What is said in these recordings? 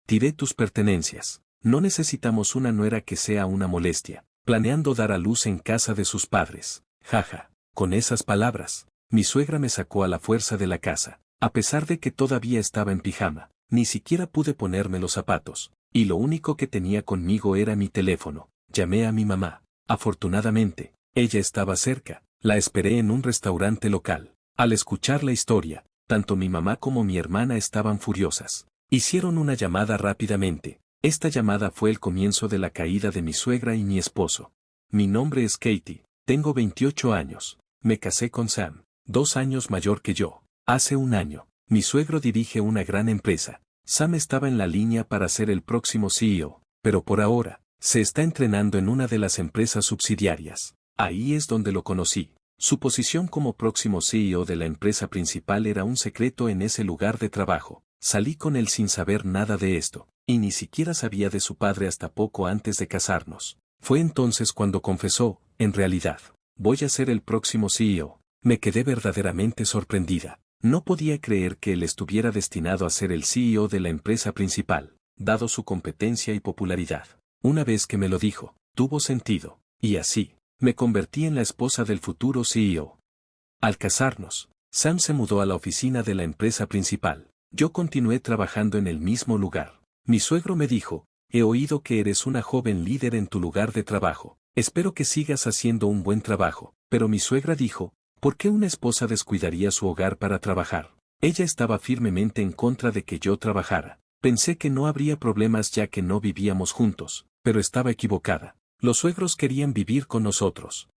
tiré tus pertenencias. No necesitamos una nuera que sea una molestia, planeando dar a luz en casa de sus padres. Jaja. Con esas palabras, mi suegra me sacó a la fuerza de la casa. A pesar de que todavía estaba en pijama, ni siquiera pude ponerme los zapatos, y lo único que tenía conmigo era mi teléfono. Llamé a mi mamá. Afortunadamente, ella estaba cerca. La esperé en un restaurante local. Al escuchar la historia, tanto mi mamá como mi hermana estaban furiosas. Hicieron una llamada rápidamente. Esta llamada fue el comienzo de la caída de mi suegra y mi esposo. Mi nombre es Katie, tengo 28 años. Me casé con Sam, 2 años mayor que yo. Hace un año, mi suegro dirige una gran empresa. Sam estaba en la línea para ser el próximo CEO, pero por ahora, se está entrenando en una de las empresas subsidiarias. Ahí es donde lo conocí. Su posición como próximo CEO de la empresa principal era un secreto en ese lugar de trabajo. Salí con él sin saber nada de esto, y ni siquiera sabía de su padre hasta poco antes de casarnos. Fue entonces cuando confesó, en realidad, voy a ser el próximo CEO. Me quedé verdaderamente sorprendida. No podía creer que él estuviera destinado a ser el CEO de la empresa principal, dado su competencia y popularidad. Una vez que me lo dijo, tuvo sentido, y así, me convertí en la esposa del futuro CEO. Al casarnos, Sam se mudó a la oficina de la empresa principal. Yo continué trabajando en el mismo lugar. Mi suegro me dijo, he oído que eres una joven líder en tu lugar de trabajo. Espero que sigas haciendo un buen trabajo. Pero mi suegra dijo, ¿por qué una esposa descuidaría su hogar para trabajar? Ella estaba firmemente en contra de que yo trabajara. Pensé que no habría problemas ya que no vivíamos juntos, pero estaba equivocada. Los suegros querían vivir con nosotros.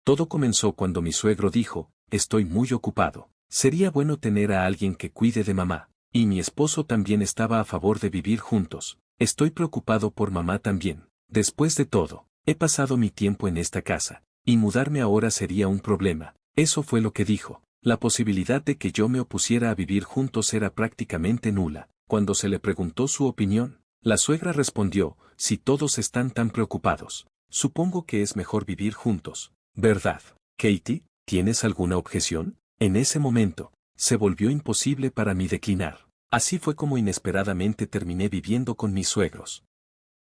Todo comenzó cuando mi suegro dijo, estoy muy ocupado. Sería bueno tener a alguien que cuide de mamá. Y mi esposo también estaba a favor de vivir juntos. Estoy preocupado por mamá también. Después de todo, he pasado mi tiempo en esta casa, y mudarme ahora sería un problema. Eso fue lo que dijo. La posibilidad de que yo me opusiera a vivir juntos era prácticamente nula. Cuando se le preguntó su opinión, la suegra respondió, si todos están tan preocupados, supongo que es mejor vivir juntos, ¿verdad? Katie, ¿tienes alguna objeción? En ese momento, se volvió imposible para mí declinar. Así fue como inesperadamente terminé viviendo con mis suegros.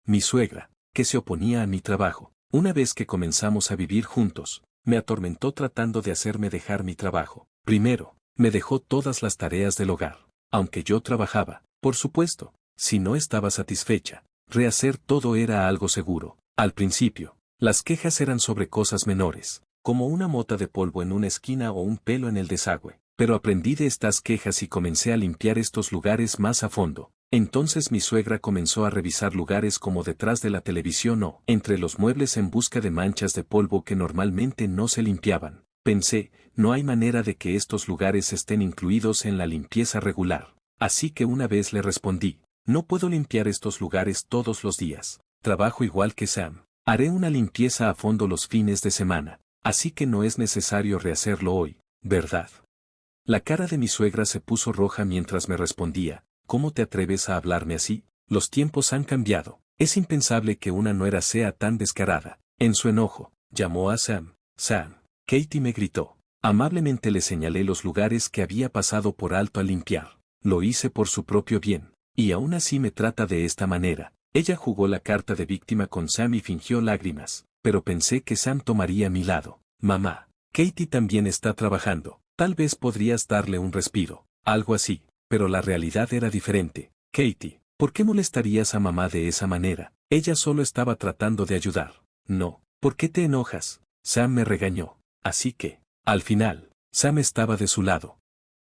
Mi suegra, que se oponía a mi trabajo, una vez que comenzamos a vivir juntos, me atormentó tratando de hacerme dejar mi trabajo. Primero, me dejó todas las tareas del hogar, aunque yo trabajaba, por supuesto. Si no estaba satisfecha, rehacer todo era algo seguro. Al principio, las quejas eran sobre cosas menores, como una mota de polvo en una esquina o un pelo en el desagüe. Pero aprendí de estas quejas y comencé a limpiar estos lugares más a fondo. Entonces mi suegra comenzó a revisar lugares como detrás de la televisión o entre los muebles en busca de manchas de polvo que normalmente no se limpiaban. Pensé, no hay manera de que estos lugares estén incluidos en la limpieza regular. Así que una vez le respondí, no puedo limpiar estos lugares todos los días. Trabajo igual que Sam. Haré una limpieza a fondo los fines de semana. Así que no es necesario rehacerlo hoy, ¿verdad? La cara de mi suegra se puso roja mientras me respondía, ¿cómo te atreves a hablarme así? Los tiempos han cambiado. Es impensable que una nuera sea tan descarada. En su enojo, llamó a Sam. Sam. Katie me gritó. Amablemente le señalé los lugares que había pasado por alto al limpiar. Lo hice por su propio bien. Y aún así me trata de esta manera. Ella jugó la carta de víctima con Sam y fingió lágrimas. Pero pensé que Sam tomaría mi lado. Mamá. Katie también está trabajando. Tal vez podrías darle un respiro, algo así, pero la realidad era diferente. Katie, ¿por qué molestarías a mamá de esa manera? Ella solo estaba tratando de ayudar. No, ¿por qué te enojas? Sam me regañó. Así que, al final, Sam estaba de su lado.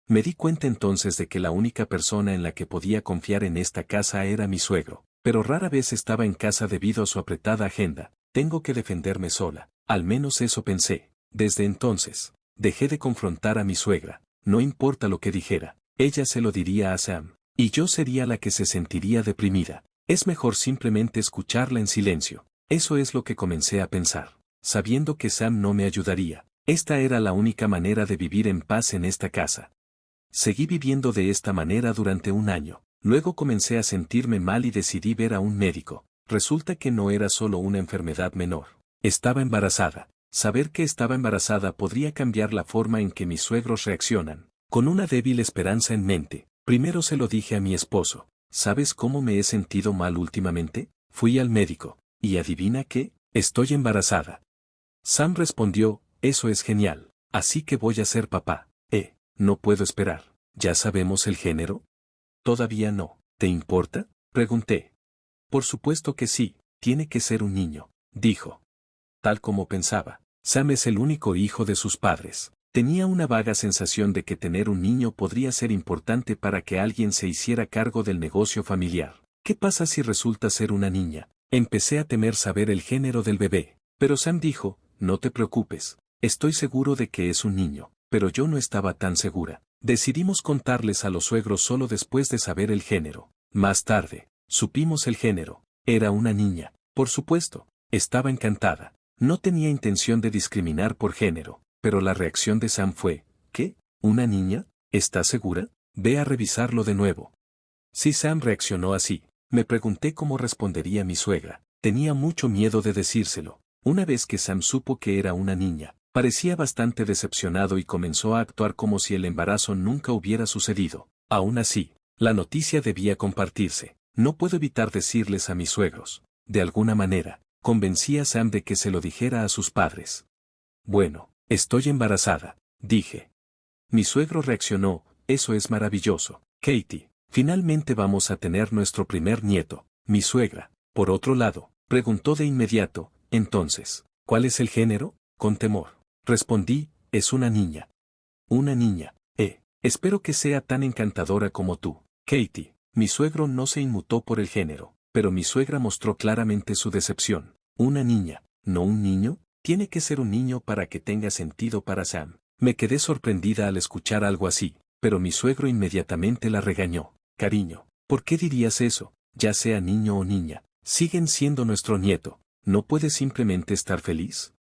Me di cuenta entonces de que la única persona en la que podía confiar en esta casa era mi suegro, pero rara vez estaba en casa debido a su apretada agenda. Tengo que defenderme sola, al menos eso pensé. Desde entonces, dejé de confrontar a mi suegra, no importa lo que dijera, ella se lo diría a Sam, y yo sería la que se sentiría deprimida. Es mejor simplemente escucharla en silencio. Eso es lo que comencé a pensar, sabiendo que Sam no me ayudaría. Esta era la única manera de vivir en paz en esta casa. Seguí viviendo de esta manera durante un año, luego comencé a sentirme mal y decidí ver a un médico. Resulta que no era solo una enfermedad menor, estaba embarazada. Saber que estaba embarazada podría cambiar la forma en que mis suegros reaccionan. Con una débil esperanza en mente, primero se lo dije a mi esposo, ¿Sabes cómo me he sentido mal últimamente? Fui al médico. ¿Y adivina qué? Estoy embarazada. Sam respondió, eso es genial. Así que voy a ser papá. No puedo esperar. ¿Ya sabemos el género? Todavía no. ¿Te importa? Pregunté. Por supuesto que sí, tiene que ser un niño, dijo. Tal como pensaba. Sam es el único hijo de sus padres. Tenía una vaga sensación de que tener un niño podría ser importante para que alguien se hiciera cargo del negocio familiar. ¿Qué pasa si resulta ser una niña? Empecé a temer saber el género del bebé, pero Sam dijo, no te preocupes, estoy seguro de que es un niño, pero yo no estaba tan segura. Decidimos contarles a los suegros solo después de saber el género. Más tarde, supimos el género. Era una niña. Por supuesto, estaba encantada. No tenía intención de discriminar por género, pero la reacción de Sam fue, ¿qué? ¿Una niña? ¿Estás segura? Ve a revisarlo de nuevo. Si Sam reaccionó así, me pregunté cómo respondería mi suegra. Tenía mucho miedo de decírselo. Una vez que Sam supo que era una niña, parecía bastante decepcionado y comenzó a actuar como si el embarazo nunca hubiera sucedido. Aún así, la noticia debía compartirse. No puedo evitar decirles a mis suegros. De alguna manera, convencí a Sam de que se lo dijera a sus padres. Bueno, estoy embarazada, dije. Mi suegro reaccionó, eso es maravilloso, Katie. Finalmente vamos a tener nuestro primer nieto. Mi suegra, por otro lado, preguntó de inmediato, entonces, ¿cuál es el género? Con temor. Respondí, es una niña. Una niña. Espero que sea tan encantadora como tú, Katie. Mi suegro no se inmutó por el género, pero mi suegra mostró claramente su decepción. Una niña, no un niño, tiene que ser un niño para que tenga sentido para Sam. Me quedé sorprendida al escuchar algo así, pero mi suegro inmediatamente la regañó. Cariño, ¿por qué dirías eso? Ya sea niño o niña, siguen siendo nuestro nieto. ¿No puedes simplemente estar feliz?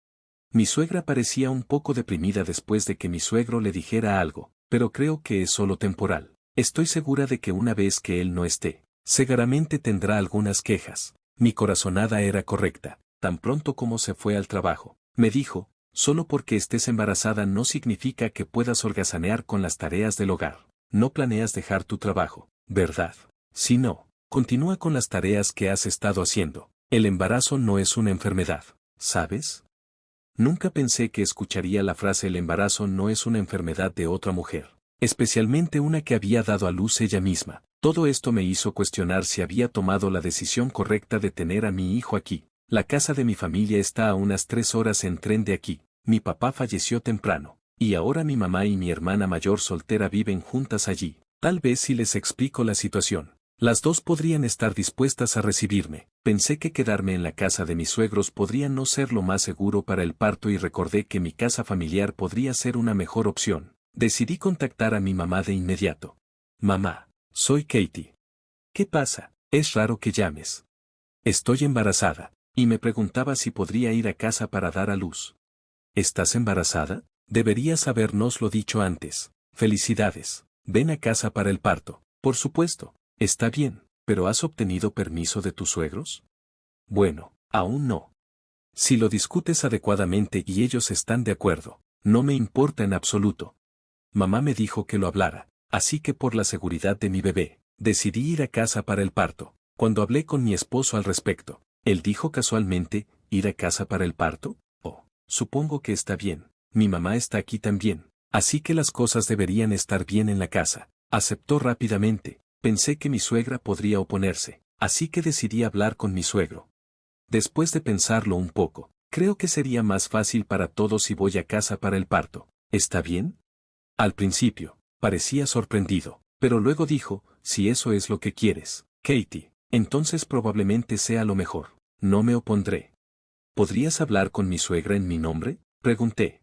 Mi suegra parecía un poco deprimida después de que mi suegro le dijera algo, pero creo que es solo temporal. Estoy segura de que una vez que él no esté, seguramente tendrá algunas quejas. Mi corazonada era correcta. Tan pronto como se fue al trabajo, me dijo, solo porque estés embarazada no significa que puedas holgazanear con las tareas del hogar. No planeas dejar tu trabajo, ¿verdad? Si no, continúa con las tareas que has estado haciendo. El embarazo no es una enfermedad, ¿sabes? Nunca pensé que escucharía la frase el embarazo no es una enfermedad de otra mujer, especialmente una que había dado a luz ella misma. Todo esto me hizo cuestionar si había tomado la decisión correcta de tener a mi hijo aquí. La casa de mi familia está a unas 3 horas en tren de aquí. Mi papá falleció temprano, y ahora mi mamá y mi hermana mayor soltera viven juntas allí. Tal vez si les explico la situación, las dos podrían estar dispuestas a recibirme. Pensé que quedarme en la casa de mis suegros podría no ser lo más seguro para el parto y recordé que mi casa familiar podría ser una mejor opción. Decidí contactar a mi mamá de inmediato. Mamá, soy Katie. ¿Qué pasa? Es raro que llames. Estoy embarazada, y me preguntaba si podría ir a casa para dar a luz. ¿Estás embarazada? Deberías habernoslo dicho antes. Felicidades. Ven a casa para el parto. Por supuesto. Está bien, pero ¿has obtenido permiso de tus suegros? Bueno, aún no. Si lo discutes adecuadamente y ellos están de acuerdo, no me importa en absoluto. Mamá me dijo que lo hablara, así que por la seguridad de mi bebé, decidí ir a casa para el parto. Cuando hablé con mi esposo al respecto, él dijo casualmente, ¿ir a casa para el parto? Oh, supongo que está bien. Mi mamá está aquí también, así que las cosas deberían estar bien en la casa. Aceptó rápidamente. Pensé que mi suegra podría oponerse, así que decidí hablar con mi suegro. Después de pensarlo un poco, creo que sería más fácil para todos si voy a casa para el parto. ¿Está bien? Al principio, parecía sorprendido, pero luego dijo, si eso es lo que quieres, Katie, entonces probablemente sea lo mejor. No me opondré. ¿Podrías hablar con mi suegra en mi nombre? Pregunté.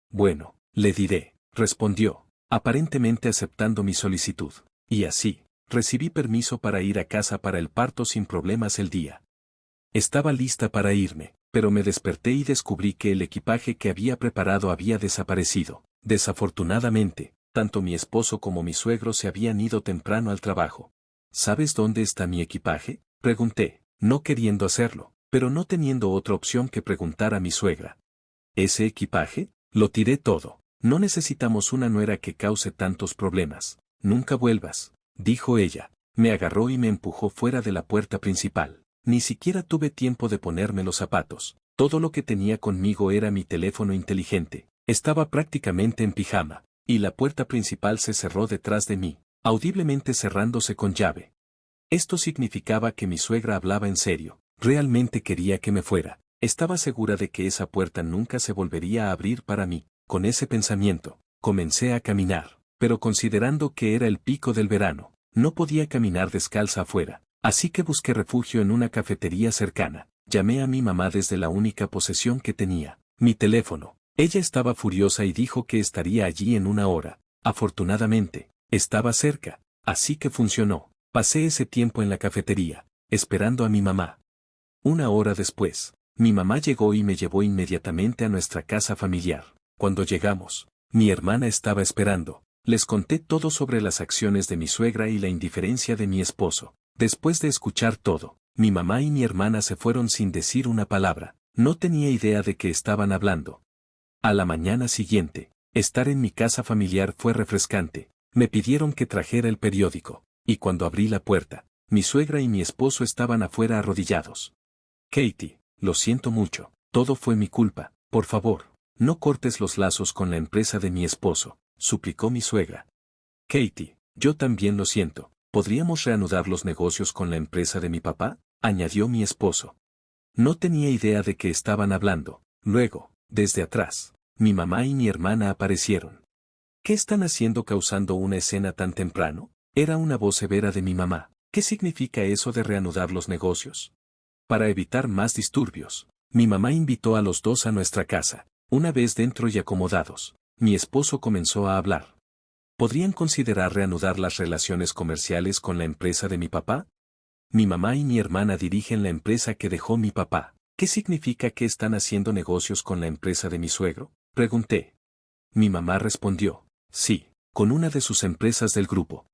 Bueno, le diré, respondió, aparentemente aceptando mi solicitud. Y así, recibí permiso para ir a casa para el parto sin problemas el día. Estaba lista para irme, pero me desperté y descubrí que el equipaje que había preparado había desaparecido. Desafortunadamente, tanto mi esposo como mi suegro se habían ido temprano al trabajo. ¿Sabes dónde está mi equipaje? Pregunté, no queriendo hacerlo, pero no teniendo otra opción que preguntar a mi suegra. ¿Ese equipaje? Lo tiré todo. No necesitamos una nuera que cause tantos problemas. Nunca vuelvas, dijo ella. Me agarró y me empujó fuera de la puerta principal. Ni siquiera tuve tiempo de ponerme los zapatos. Todo lo que tenía conmigo era mi teléfono inteligente. Estaba prácticamente en pijama, y la puerta principal se cerró detrás de mí, audiblemente cerrándose con llave. Esto significaba que mi suegra hablaba en serio. Realmente quería que me fuera. Estaba segura de que esa puerta nunca se volvería a abrir para mí. Con ese pensamiento, comencé a caminar, pero considerando que era el pico del verano, no podía caminar descalza afuera, así que busqué refugio en una cafetería cercana. Llamé a mi mamá desde la única posesión que tenía, mi teléfono. Ella estaba furiosa y dijo que estaría allí en una hora. Afortunadamente, estaba cerca, así que funcionó. Pasé ese tiempo en la cafetería, esperando a mi mamá. Una hora después, mi mamá llegó y me llevó inmediatamente a nuestra casa familiar. Cuando llegamos, mi hermana estaba esperando. Les conté todo sobre las acciones de mi suegra y la indiferencia de mi esposo. Después de escuchar todo, mi mamá y mi hermana se fueron sin decir una palabra. No tenía idea de qué estaban hablando. A la mañana siguiente, estar en mi casa familiar fue refrescante. Me pidieron que trajera el periódico, y cuando abrí la puerta, mi suegra y mi esposo estaban afuera arrodillados. Katie, lo siento mucho, todo fue mi culpa, por favor, no cortes los lazos con la empresa de mi esposo, suplicó mi suegra. Katie, yo también lo siento, ¿podríamos reanudar los negocios con la empresa de mi papá?, añadió mi esposo. No tenía idea de qué estaban hablando. Luego, desde atrás, mi mamá y mi hermana aparecieron. ¿Qué están haciendo causando una escena tan temprano? Era una voz severa de mi mamá. ¿Qué significa eso de reanudar los negocios? Para evitar más disturbios, mi mamá invitó a los dos a nuestra casa. Una vez dentro y acomodados, mi esposo comenzó a hablar. ¿Podrían considerar reanudar las relaciones comerciales con la empresa de mi papá? Mi mamá y mi hermana dirigen la empresa que dejó mi papá. ¿Qué significa que están haciendo negocios con la empresa de mi suegro?, pregunté. Mi mamá respondió, sí, con una de sus empresas del grupo.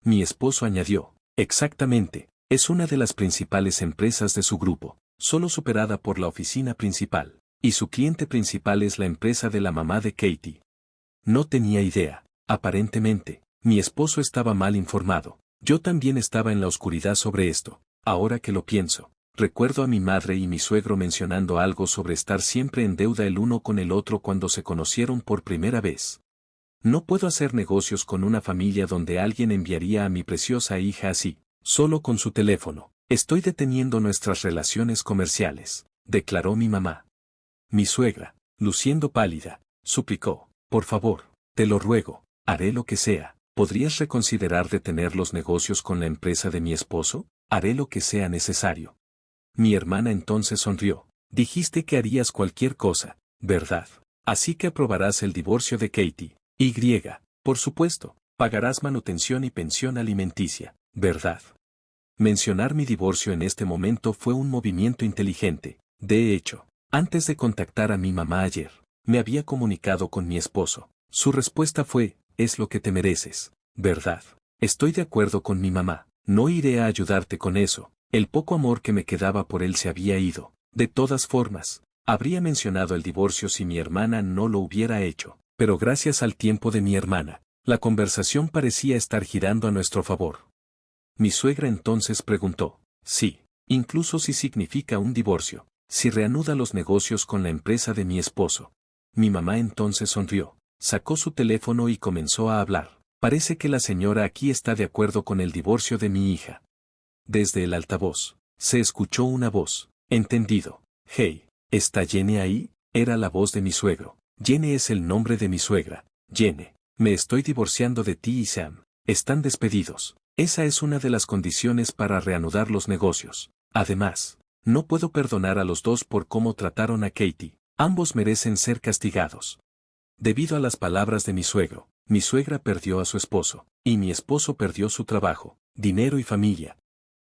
Mi esposo añadió, exactamente, es una de las principales empresas de su grupo, solo superada por la oficina principal, y su cliente principal es la empresa de la mamá de Katie. No tenía idea. Aparentemente, mi esposo estaba mal informado. Yo también estaba en la oscuridad sobre esto. Ahora que lo pienso, recuerdo a mi madre y mi suegro mencionando algo sobre estar siempre en deuda el uno con el otro cuando se conocieron por primera vez. No puedo hacer negocios con una familia donde alguien enviaría a mi preciosa hija así, solo con su teléfono. Estoy deteniendo nuestras relaciones comerciales, declaró mi mamá. Mi suegra, luciendo pálida, suplicó, por favor, te lo ruego, haré lo que sea. ¿Podrías reconsiderar detener los negocios con la empresa de mi esposo? Haré lo que sea necesario. Mi hermana entonces sonrió. Dijiste que harías cualquier cosa, ¿verdad? Así que aprobarás el divorcio de Katie. Por supuesto, pagarás manutención y pensión alimenticia, ¿verdad? Mencionar mi divorcio en este momento fue un movimiento inteligente. De hecho, antes de contactar a mi mamá ayer, me había comunicado con mi esposo. Su respuesta fue, es lo que te mereces, ¿verdad? Estoy de acuerdo con mi mamá, no iré a ayudarte con eso. El poco amor que me quedaba por él se había ido. De todas formas, habría mencionado el divorcio si mi hermana no lo hubiera hecho. Pero gracias al tiempo de mi hermana, la conversación parecía estar girando a nuestro favor. Mi suegra entonces preguntó, sí, incluso si significa un divorcio, si reanuda los negocios con la empresa de mi esposo. Mi mamá entonces sonrió, sacó su teléfono y comenzó a hablar. Parece que la señora aquí está de acuerdo con el divorcio de mi hija. Desde el altavoz, se escuchó una voz, entendido. Hey, ¿está Jenny ahí? Era la voz de mi suegro. Jenny es el nombre de mi suegra. Jenny, me estoy divorciando de ti y Sam. Están despedidos. Esa es una de las condiciones para reanudar los negocios. Además, no puedo perdonar a los dos por cómo trataron a Katie. Ambos merecen ser castigados. Debido a las palabras de mi suegro, mi suegra perdió a su esposo, y mi esposo perdió su trabajo, dinero y familia.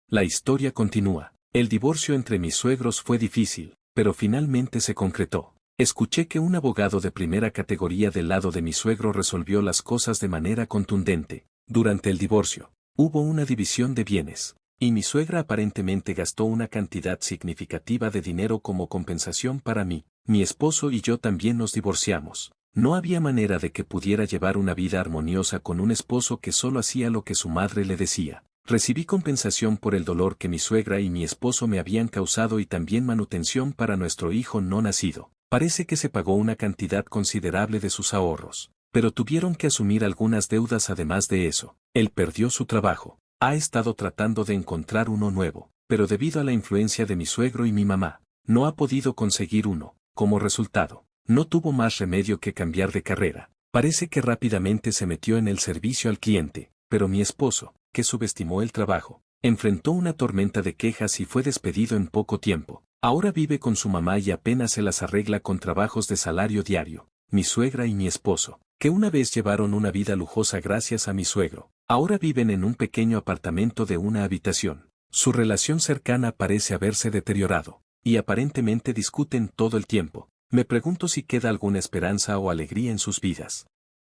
La historia continúa. El divorcio entre mis suegros fue difícil, pero finalmente se concretó. Escuché que un abogado de primera categoría del lado de mi suegro resolvió las cosas de manera contundente. Durante el divorcio, hubo una división de bienes, y mi suegra aparentemente gastó una cantidad significativa de dinero como compensación para mí. Mi esposo y yo también nos divorciamos. No había manera de que pudiera llevar una vida armoniosa con un esposo que solo hacía lo que su madre le decía. Recibí compensación por el dolor que mi suegra y mi esposo me habían causado y también manutención para nuestro hijo no nacido. Parece que se pagó una cantidad considerable de sus ahorros, pero tuvieron que asumir algunas deudas además de eso. Él perdió su trabajo. Ha estado tratando de encontrar uno nuevo, pero debido a la influencia de mi suegro y mi mamá, no ha podido conseguir uno. Como resultado, no tuvo más remedio que cambiar de carrera. Parece que rápidamente se metió en el servicio al cliente, pero mi esposo, que subestimó el trabajo, enfrentó una tormenta de quejas y fue despedido en poco tiempo. Ahora vive con su mamá y apenas se las arregla con trabajos de salario diario. Mi suegra y mi esposo, que una vez llevaron una vida lujosa gracias a mi suegro, ahora viven en un pequeño apartamento de una habitación. Su relación cercana parece haberse deteriorado, y aparentemente discuten todo el tiempo. Me pregunto si queda alguna esperanza o alegría en sus vidas.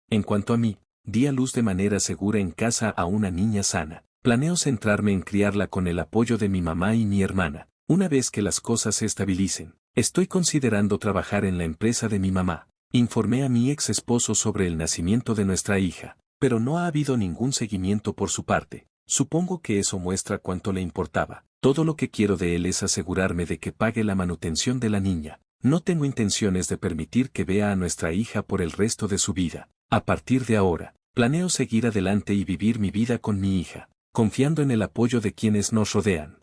En cuanto a mí, di a luz de manera segura en casa a una niña sana. Planeo centrarme en criarla con el apoyo de mi mamá y mi hermana. Una vez que las cosas se estabilicen, estoy considerando trabajar en la empresa de mi mamá. Informé a mi ex esposo sobre el nacimiento de nuestra hija, pero no ha habido ningún seguimiento por su parte. Supongo que eso muestra cuánto le importaba. Todo lo que quiero de él es asegurarme de que pague la manutención de la niña. No tengo intenciones de permitir que vea a nuestra hija por el resto de su vida. A partir de ahora, planeo seguir adelante y vivir mi vida con mi hija, confiando en el apoyo de quienes nos rodean.